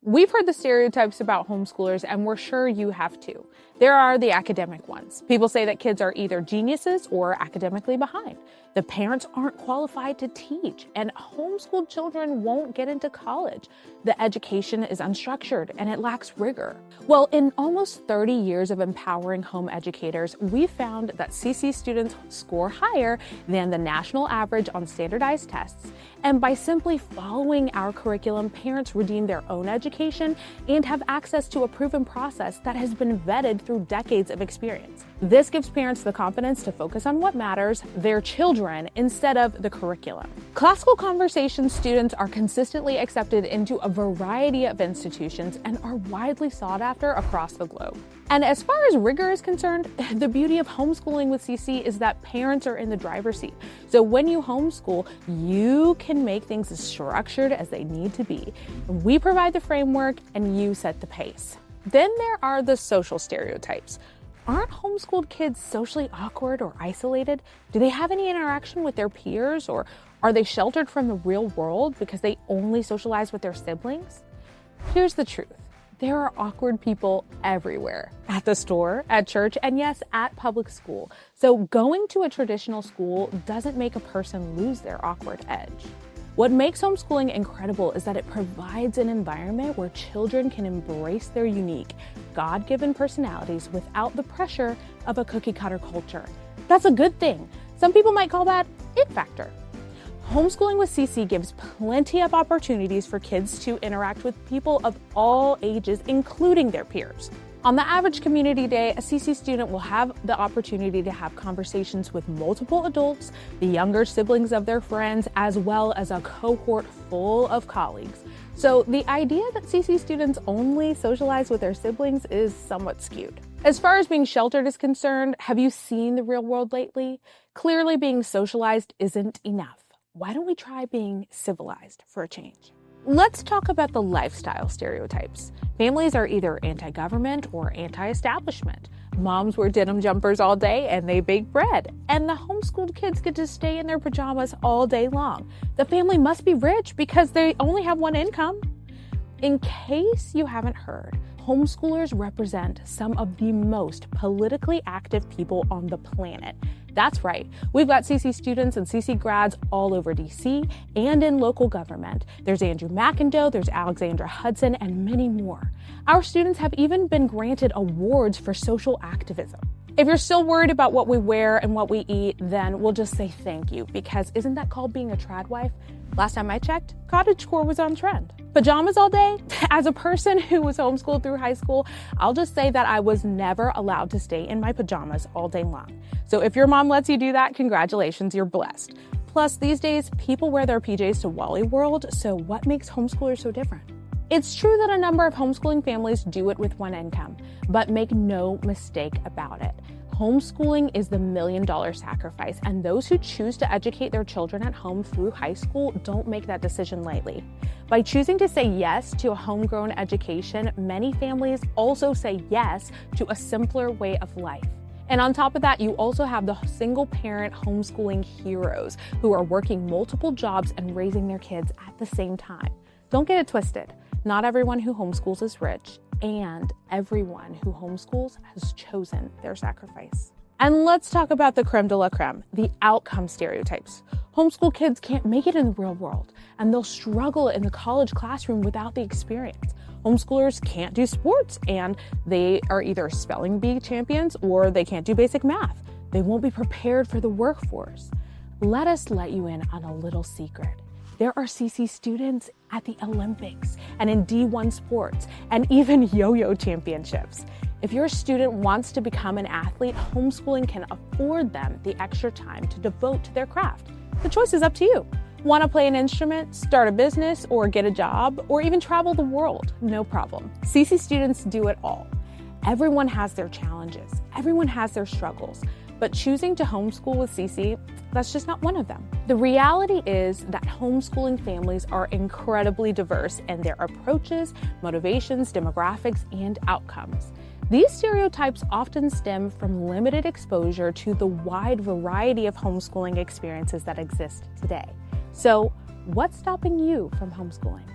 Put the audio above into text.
We've heard the stereotypes about homeschoolers, and we're sure you have too. There are the academic ones. People say that kids are either geniuses or academically behind. The parents aren't qualified to teach, and homeschooled children won't get into college. The education is unstructured and it lacks rigor. Well, in almost 30 years of empowering home educators, we found that CC students score higher than the national average on standardized tests. And by simply following our curriculum, parents redeem their own education and have access to a proven process that has been vetted through decades of experience. This gives parents the confidence to focus on what matters, their children, instead of the curriculum. Classical conversation students are consistently accepted into a variety of institutions and are widely sought after across the globe. And as far as rigor is concerned, the beauty of homeschooling with CC is that parents are in the driver's seat. So when you homeschool, you can make things as structured as they need to be. We provide the framework and you set the pace. Then there are the social stereotypes. Aren't homeschooled kids socially awkward or isolated? Do they have any interaction with their peers, or are they sheltered from the real world because they only socialize with their siblings? Here's the truth. There are awkward people everywhere, at the store, at church, and yes, at public school. So going to a traditional school doesn't make a person lose their awkward edge. What makes homeschooling incredible is that it provides an environment where children can embrace their unique, God-given personalities without the pressure of a cookie-cutter culture. That's a good thing. Some people might call that it factor. Homeschooling with CC gives plenty of opportunities for kids to interact with people of all ages, including their peers. On the average community day, a CC student will have the opportunity to have conversations with multiple adults, the younger siblings of their friends, as well as a cohort full of colleagues. So the idea that CC students only socialize with their siblings is somewhat skewed. As far as being sheltered is concerned, have you seen the real world lately? Clearly being socialized isn't enough. Why don't we try being civilized for a change? Let's talk about the lifestyle stereotypes. Families are either anti-government or anti-establishment. Moms wear denim jumpers all day and they bake bread. And the homeschooled kids get to stay in their pajamas all day long. The family must be rich because they only have one income. In case you haven't heard, homeschoolers represent some of the most politically active people on the planet. That's right, we've got CC students and CC grads all over DC and in local government. There's Andrew McIndoe, there's Alexandra Hudson, and many more. Our students have even been granted awards for social activism. If you're still worried about what we wear and what we eat, then we'll just say thank you, because isn't that called being a trad wife? Last time I checked, cottagecore was on trend. Pajamas all day? As a person who was homeschooled through high school, I'll just say that I was never allowed to stay in my pajamas all day long. So if your mom lets you do that, congratulations, you're blessed. Plus, these days, people wear their PJs to Wally World, so what makes homeschoolers so different? It's true that a number of homeschooling families do it with one income, but make no mistake about it. Homeschooling is the $1 million sacrifice, and those who choose to educate their children at home through high school don't make that decision lightly. By choosing to say yes to a homegrown education, many families also say yes to a simpler way of life. And on top of that, you also have the single-parent homeschooling heroes who are working multiple jobs and raising their kids at the same time. Don't get it twisted. Not everyone who homeschools is rich, and everyone who homeschools has chosen their sacrifice. And let's talk about the creme de la creme, the outcome stereotypes. Homeschool kids can't make it in the real world, and they'll struggle in the college classroom without the experience. Homeschoolers can't do sports, and they are either spelling bee champions or they can't do basic math. They won't be prepared for the workforce. Let us let you in on a little secret. There are CC students at the Olympics and in D1 sports and even yo-yo championships. If your student wants to become an athlete, homeschooling can afford them the extra time to devote to their craft. The choice is up to you. Want to play an instrument, start a business, or get a job, or even travel the world? No problem. CC students do it all. Everyone has their challenges. Everyone has their struggles. But choosing to homeschool with CC, that's just not one of them. The reality is that homeschooling families are incredibly diverse in their approaches, motivations, demographics, and outcomes. These stereotypes often stem from limited exposure to the wide variety of homeschooling experiences that exist today. So, what's stopping you from homeschooling?